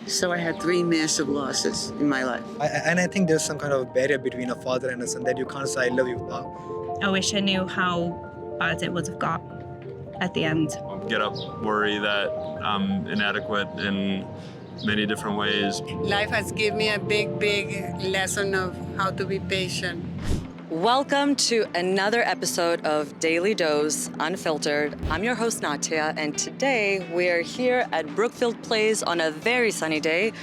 So I had three massive losses in my life. And I think there's some kind of barrier between a father and a son that you can't say, I love you, Pa. I wish I knew how bad it would have got at the end. Get up, worry that I'm inadequate in many different ways. Life has given me a big lesson of how to be patient. Welcome to another episode of Daily Dose Unfiltered. I'm your host, Natia, and today we're here at Brookfield Place on a very sunny day,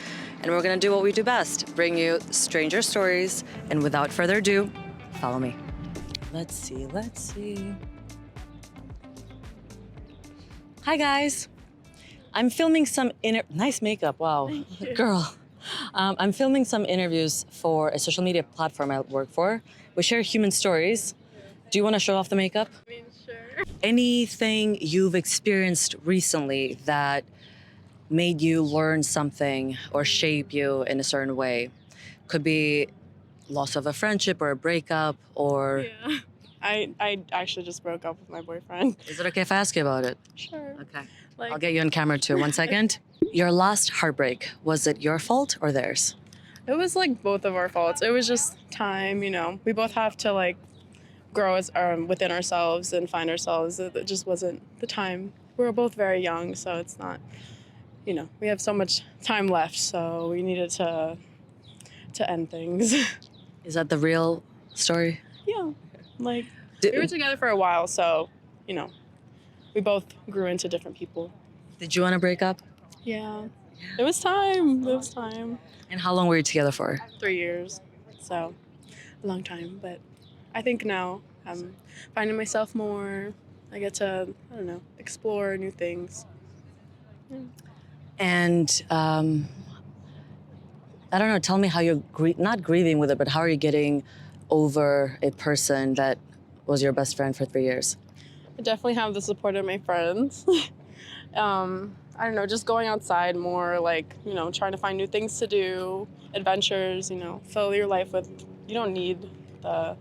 and we're gonna do what we do best, bring you stranger stories. And without further ado, follow me. Let's see. Hi, guys. I'm filming some nice makeup, wow, girl. I'm filming some interviews for a social media platform I work for. We share human stories. Do you want to show off the makeup? I mean, sure. Anything you've experienced recently that made you learn something or shape you in a certain way? Could be loss of a friendship or a breakup or... Yeah. I actually just broke up with my boyfriend. Is it okay if I ask you about it? Sure. Okay. Like, I'll get you on camera too. 1 second. Your last heartbreak, was it your fault or theirs? it was like both of our faults. It was just time, you know. We both have to like grow as within ourselves and find ourselves. It just wasn't the time. We were both very young, so it's not, you know, we have so much time left, so we needed to end things. Is that the real story? Yeah. Like, we were together for a while, so, you know, we both grew into different people. Did you want to break up? Yeah. It was time. It was time. And how long were you together for? 3 years. So, a long time. But I think now I'm finding myself more. I get to, I don't know, explore new things. Yeah. And I don't know, tell me how you're not grieving with it, but how are you getting over a person that was your best friend for 3 years? I definitely have the support of my friends. I don't know, just going outside more, like, you know, trying to find new things to do, adventures, you know, fill your life with, you don't need the,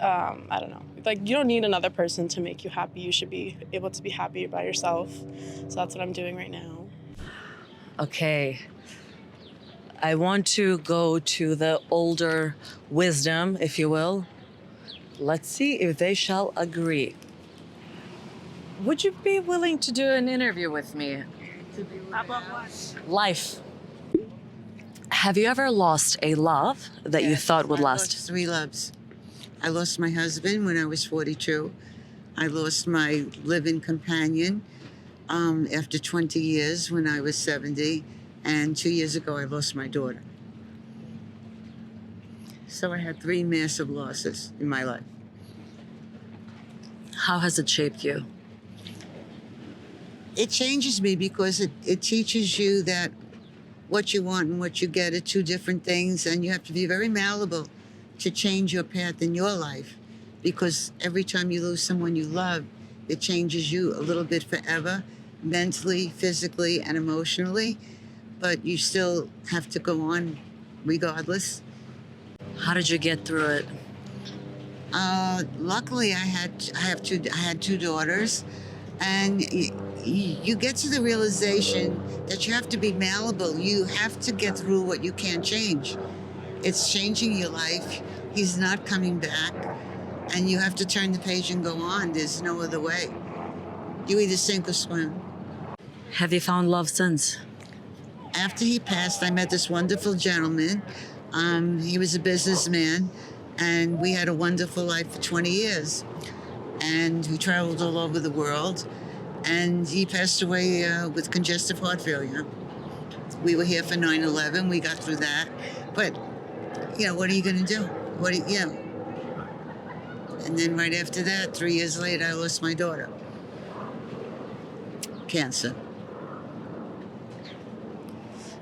I don't know, like, you don't need another person to make you happy. You should be able to be happy by yourself. So that's what I'm doing right now. Okay. I want to go to the older wisdom, if you will. Let's see if they shall agree. Would you be willing to do an interview with me? About what? Life. Have you ever lost a love that you Yes, thought would I last? lost 3 loves. I lost my husband when I was 42. I lost my living companion after 20 years when I was 70. And 2 years ago, I lost my daughter. So I had 3 massive losses in my life. How has it shaped you? It changes me because it teaches you that what you want and what you get are 2 different things, and you have to be very malleable to change your path in your life, because every time you lose someone you love, it changes you a little bit forever, mentally, physically, and emotionally, but you still have to go on regardless. How did you get through it? Luckily, I had 2 daughters, and you get to the realization that you have to be malleable. You have to get through what you can't change. It's changing your life. He's not coming back, and you have to turn the page and go on. There's no other way. You either sink or swim. Have you found love since? After he passed, I met this wonderful gentleman. He was a businessman, and we had a wonderful life for 20 years. And we traveled all over the world, and he passed away with congestive heart failure. We were here for 9/11. We got through that. But, you know, what are you going to do? You know? And then right after that, 3 years later, I lost my daughter. Cancer.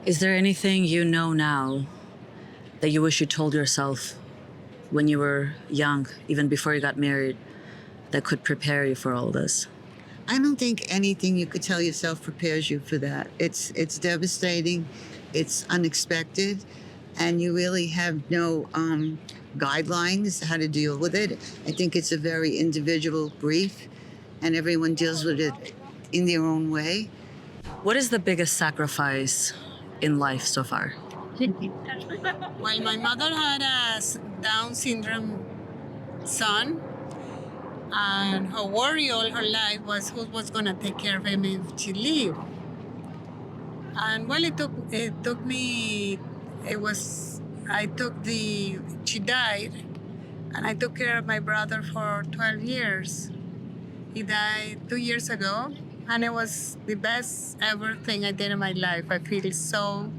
Is there anything you know now that you wish you told yourself when you were young, even before you got married, that could prepare you for all this? I don't think anything you could tell yourself prepares you for that. It's devastating, it's unexpected, and you really have no guidelines how to deal with it. I think it's a very individual grief, and everyone deals with it in their own way. What is the biggest sacrifice in life so far? Well, my mother had a Down syndrome son, and her worry all her life was who was gonna take care of him if she lived. And well, it took me. It was I took the she died, and I took care of my brother for 12 years. He died 2 years ago, and it was the best ever thing I did in my life. I feel so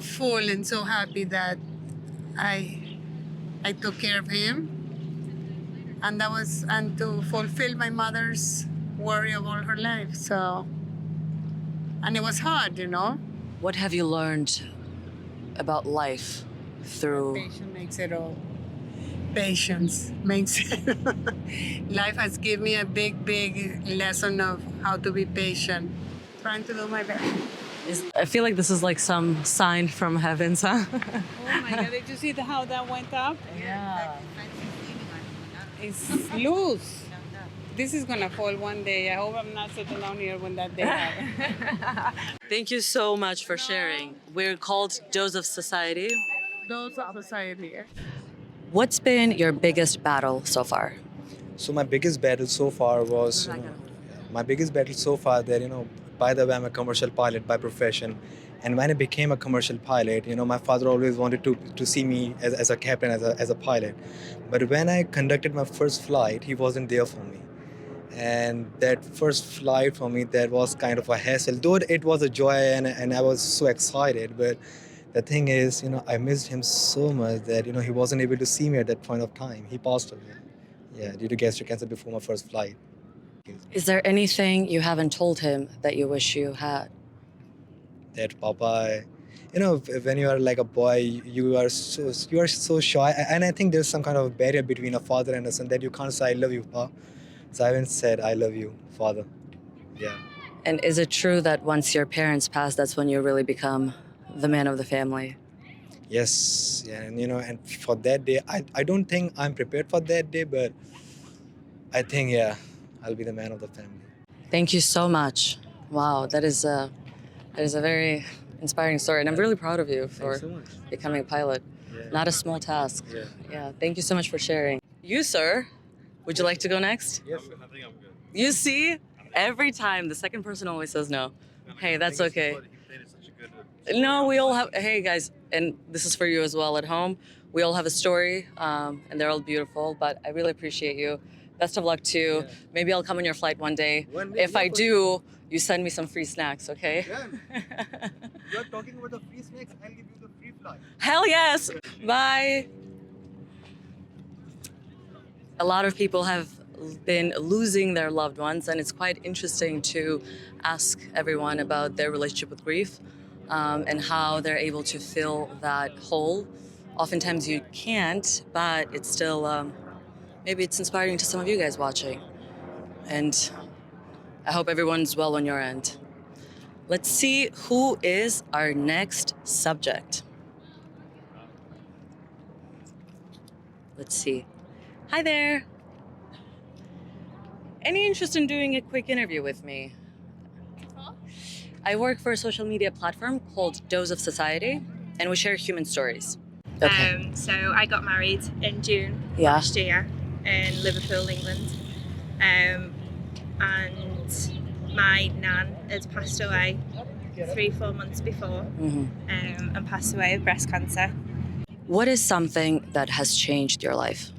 full and so happy that I took care of him, and to fulfill my mother's worry of all her life. So, and it was hard, you know. What have you learned about life through? Patience makes it all. Patience makes it. Life has given me a big lesson of how to be patient. Trying to do my best. I feel like this is like some sign from heavens, huh? Oh my God! Did you see how that went up? Yeah. It's loose. This is gonna fall one day. I hope I'm not sitting down here when that day happens. Thank you so much for sharing. We're called Dose of Society. Those of society. What's been your biggest battle so far? So my biggest battle so far was, by the way, I'm a commercial pilot by profession. And when I became a commercial pilot, my father always wanted to see me as a captain, as a pilot. But when I conducted my first flight, he wasn't there for me. And that first flight for me, that was kind of a hassle. Though it was a joy and I was so excited, but the thing is, I missed him so much that, he wasn't able to see me at that point of time. He passed away. Yeah, due to gastric cancer before my first flight. Is there anything you haven't told him that you wish you had? That Papa, when you are like a boy, you are so shy. And I think there's some kind of barrier between a father and a son that you can't say, I love you, Pa. So I haven't said, I love you, Father. Yeah. And is it true that once your parents pass, that's when you really become the man of the family? Yes, yeah, and for that day, I don't think I'm prepared for that day, but I think, yeah, I'll be the man of the family. Thank you so much. Wow, that is a very inspiring story, and I'm really proud of you for so much. becoming a pilot. Yeah. Not a small task. Yeah. Yeah, thank you so much for sharing. You, sir, would you like to go next? Yes. I think I'm good. You see, every time the second person always says no. Hey, that's okay. No, we all have, hey guys, and this is for you as well at home. We all have a story, and they're all beautiful, but I really appreciate you. Best of luck too. Yeah. Maybe I'll come on your flight one day. One If day, I yeah, for do, you send me some free snacks, okay? You're talking about the free snacks, I'll give you the free flight. Hell yes! Bye! A lot of people have been losing their loved ones, and it's quite interesting to ask everyone about their relationship with grief and how they're able to fill that hole. Oftentimes you can't, but it's still, maybe it's inspiring to some of you guys watching. And I hope everyone's well on your end. Let's see who is our next subject. Let's see. Hi there. Any interest in doing a quick interview with me? I work for a social media platform called Dose of Society, and we share human stories. Okay. So I got married in June Yeah. last year in Liverpool, England. And my nan had passed away 3-4 months before Mhm. and passed away of breast cancer. What is something that has changed your life?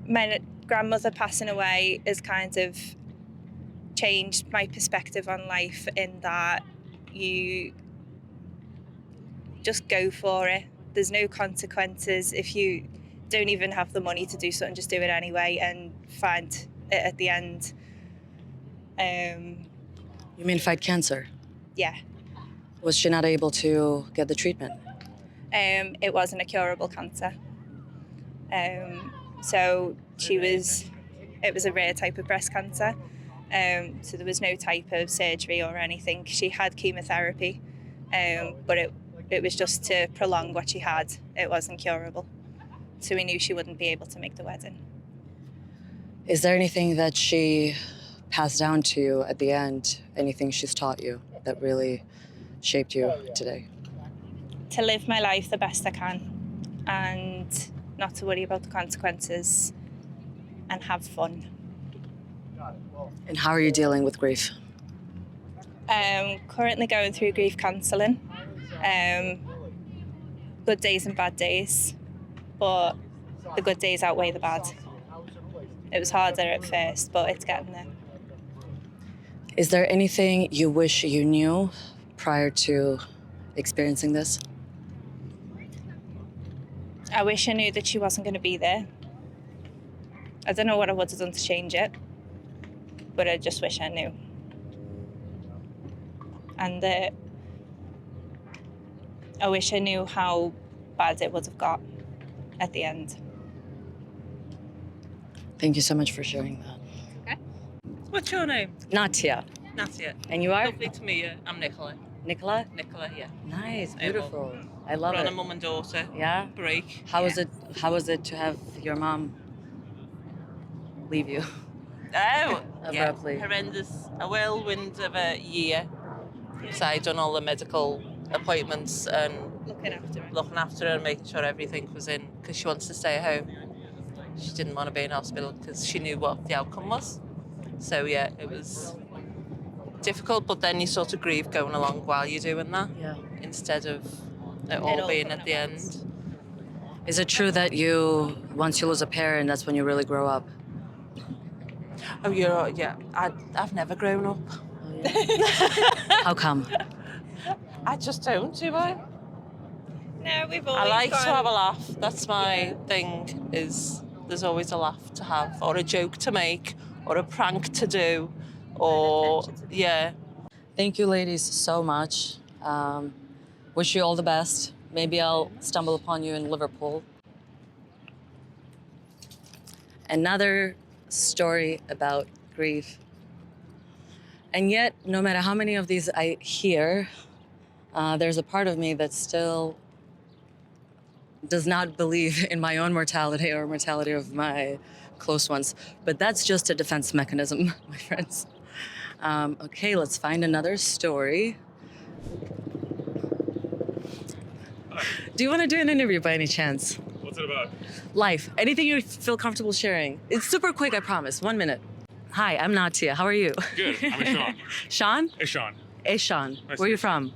My grandmother passing away has kind of changed my perspective on life in that you just go for it. There's no consequences. If you don't even have the money to do something, just do it anyway and find it at the end. You mean fight cancer? Yeah. Was she not able to get the treatment? It wasn't a curable cancer. So it was a rare type of breast cancer. So there was no type of surgery or anything. She had chemotherapy, but it was just to prolong what she had. It wasn't curable. So we knew she wouldn't be able to make the wedding. Is there anything that she pass down to you at the end? Anything she's taught you that really shaped you today? To live my life the best I can and not to worry about the consequences and have fun. And how are you dealing with grief? Currently going through grief counselling. Good days and bad days, but the good days outweigh the bad. It was harder at first, but it's getting there. Is there anything you wish you knew prior to experiencing this? I wish I knew that she wasn't going to be there. I don't know what I would have done to change it, but I just wish I knew. And I wish I knew how bad it would have got at the end. Thank you so much for sharing that. Okay. What's your name? Natia. Natia. And you are? Lovely to meet you. I'm Nicola. Nicola? Nicola, yeah. Nice, beautiful. I love We're on it. a mum and daughter Yeah? break. How was it to have your mom leave you? Oh, Abruptly. yeah. Horrendous. A whirlwind of a year. So I'd done all the medical appointments and looking after her and making sure everything was in because she wants to stay at home. She didn't want to be in hospital because she knew what the outcome was. So yeah, it was difficult, but then you sort of grieve going along while you're doing that instead of it all being at the end. Is it true that once you lose a parent, that's when you really grow up? Oh, yeah. I've never grown up. Oh, yeah? How come? I just don't, do I? No, we've I always like to gone- have a laugh. That's my thing, is there's always a laugh to have, or a joke to make, or a prank to do, or, yeah. Thank you, ladies, so much. Wish you all the best. Maybe I'll stumble upon you in Liverpool. Another story about grief. And yet, no matter how many of these I hear, there's a part of me that still does not believe in my own mortality or mortality of my close ones. But that's just a defense mechanism, my friends. Okay, let's find another story. Do you want to do an interview by any chance? What's it about? Life. Anything you feel comfortable sharing. It's super quick, I promise. 1 minute. Hi, I'm Natia. How are you? Good. I'm Ishan. Sean? Ishan. Ishan. Nice Where are to you meet from?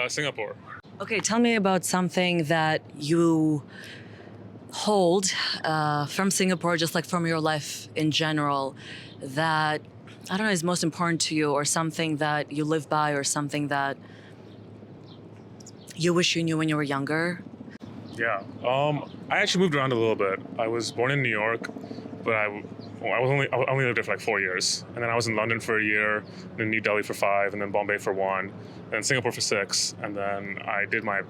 Singapore. Okay, tell me about something that you hold from Singapore, just like from your life in general, that, I don't know, is most important to you, or something that you live by, or something that you wish you knew when you were younger? Yeah. I actually moved around a little bit. I was born in New York, but I only lived there for like 4 years. And then I was in London for a year, then New Delhi for 5, and then Bombay for 1, then Singapore for 6, and then I did my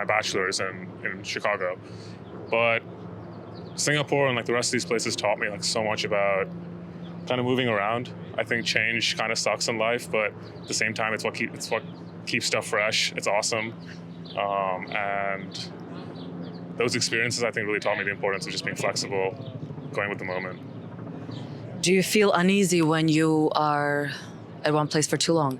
bachelor's in Chicago. But Singapore and like the rest of these places taught me like so much about kind of moving around. I think change kind of sucks in life, but at the same time, it's what keeps stuff fresh. It's awesome, and those experiences I think really taught me the importance of just being flexible, going with the moment. Do you feel uneasy when you are at one place for too long?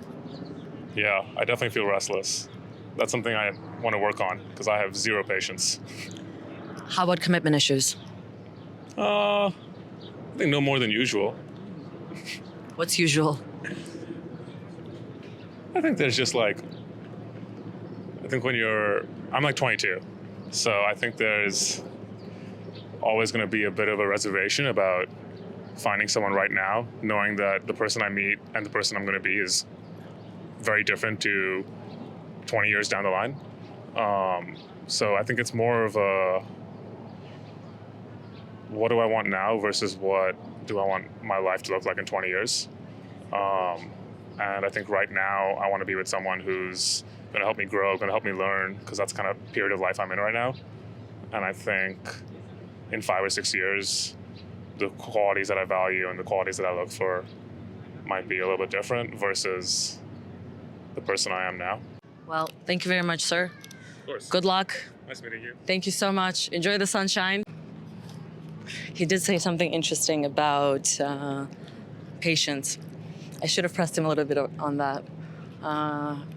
Yeah, I definitely feel restless. That's something I want to work on because I have zero patience. How about commitment issues? I think no more than usual. What's usual? I think there's just like, I'm like 22, so I think there's always going to be a bit of a reservation about finding someone right now, knowing that the person I meet and the person I'm going to be is very different to 20 years down the line. So I think it's more of a, what do I want now versus what do I want my life to look like in 20 years? And I think right now I want to be with someone who's going to help me grow, going to help me learn, because that's kind of period of life I'm in right now. And I think in 5 or 6 years, the qualities that I value and the qualities that I look for might be a little bit different versus the person I am now. Well, thank you very much, sir. Of course. Good luck. Nice meeting you. Thank you so much. Enjoy the sunshine. He did say something interesting about Patience. I should have pressed him a little bit on that.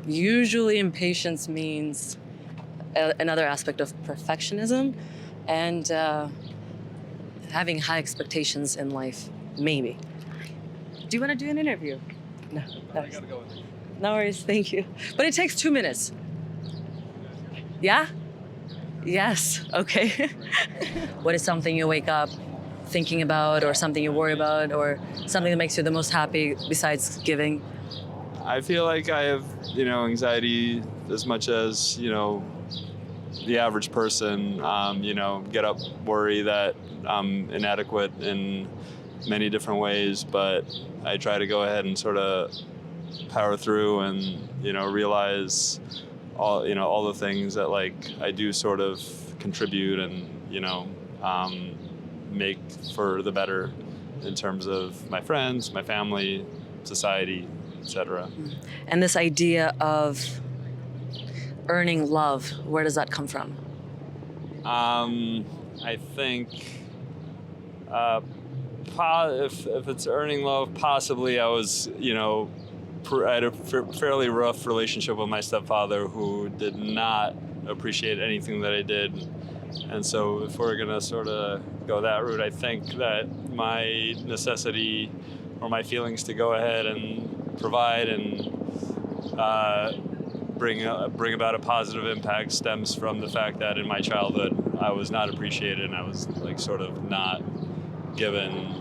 Usually impatience means another aspect of perfectionism and having high expectations in life, maybe. Do you want to do an interview? No. No worries, thank you. But it takes 2 minutes. Yeah? Yes, okay. What is something you wake up thinking about, or something you worry about, or something that makes you the most happy besides giving? I feel like I have, anxiety as much as, the average person. Get up, worry that I'm inadequate in many different ways, but I try to go ahead and sort of power through and, realize all the things that I do sort of contribute and, make for the better in terms of my friends, my family, society, etc. And this idea of earning love, where does that come from? I think if it's earning love, possibly I was, I had a fairly rough relationship with my stepfather who did not appreciate anything that I did. And so if we're going to sort of go that route, I think that my necessity or my feelings to go ahead and provide and bring about a positive impact stems from the fact that in my childhood I was not appreciated and I was sort of not given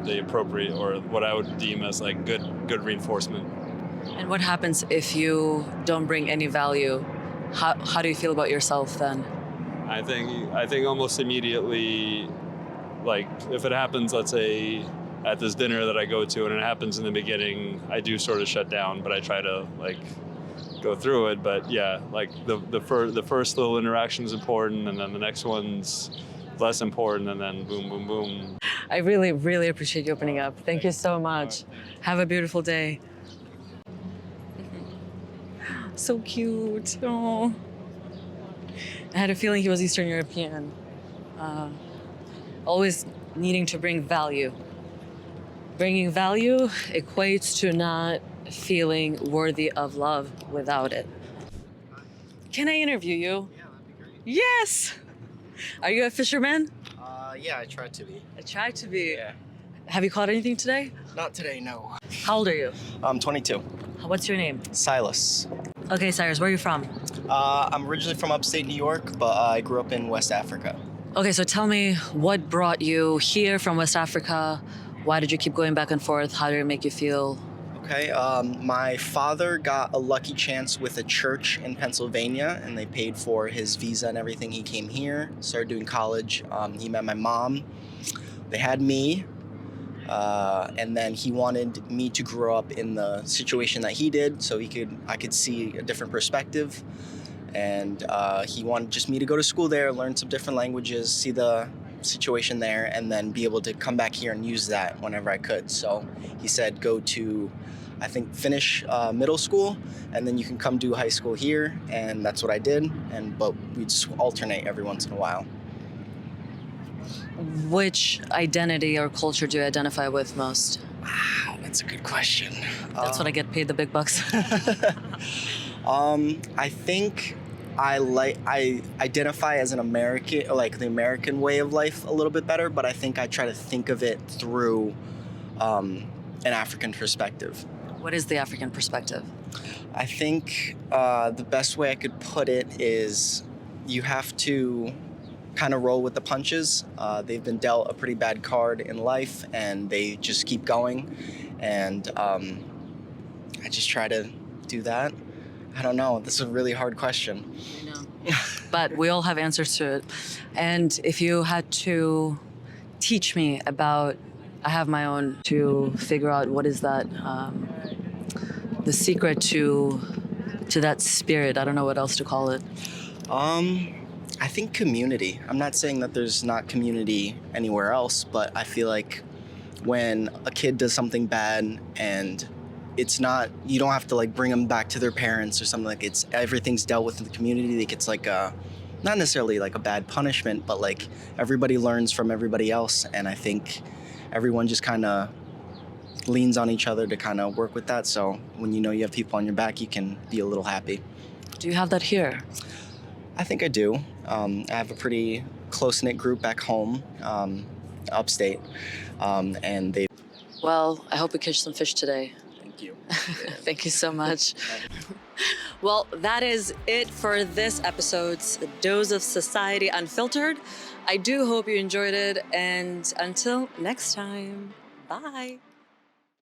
the appropriate or what I would deem as good reinforcement. And what happens if you don't bring any value? How do you feel about yourself then? I think almost immediately, if it happens, let's say at this dinner that I go to and it happens in the beginning, I do sort of shut down, but I try to go through it. But yeah, the first little interaction is important, and then the next one's less important, and then boom, boom, boom. I really, really appreciate you opening up. Thank you so much. Have a beautiful day. So cute. Oh. I had a feeling he was Eastern European. Always needing to bring value. Bringing value equates to not feeling worthy of love without it. Can I interview you? Yeah, that'd be great. Yes! Are you a fisherman? Yeah, I tried to be. I tried to be. Yeah. Have you caught anything today? Not today, no. How old are you? I'm 22. What's your name? Silas. Okay, Cyrus, where are you from? I'm originally from upstate New York, but I grew up in West Africa. Okay, so tell me, what brought you here from West Africa? Why did you keep going back and forth? How did it make you feel? Okay, my father got a lucky chance with a church in Pennsylvania, and they paid for his visa and everything. He came here, started doing college. He met my mom. They had me, and then he wanted me to grow up in the situation that he did, so I could see a different perspective. And he wanted just me to go to school there, learn some different languages, see the situation there, and then be able to come back here and use that whenever I could. So he said, go to, I think, finish middle school, and then you can come do high school here. And that's what I did. But we'd just alternate every once in a while. Which identity or culture do you identify with most? Wow, that's a good question. That's what I get paid the big bucks. I think I identify as an American, like the American way of life a little bit better, but I think I try to think of it through an African perspective. What is the African perspective? I think the best way I could put it is you have to kind of roll with the punches. They've been dealt a pretty bad card in life, and they just keep going. And I just try to do that. I don't know. This is a really hard question. I know. But we all have answers to it. And if you had to teach me about, I have my own, to figure out what is that, the secret to that spirit. I don't know what else to call it. I think community. I'm not saying that there's not community anywhere else, but I feel like when a kid does something bad and it's not, you don't have to like bring them back to their parents or something, like everything's dealt with in the community. Like it's like not necessarily like a bad punishment, but like everybody learns from everybody else. And I think everyone just kind of leans on each other to kind of work with that. So when you know you have people on your back, you can be a little happy. Do you have that here? I think I do. I have a pretty close-knit group back home, upstate, and they... Well, I hope we catch some fish today. Thank you. Thank you so much. Well, that is it for this episode's Dose of Society Unfiltered. I do hope you enjoyed it, and until next time, bye.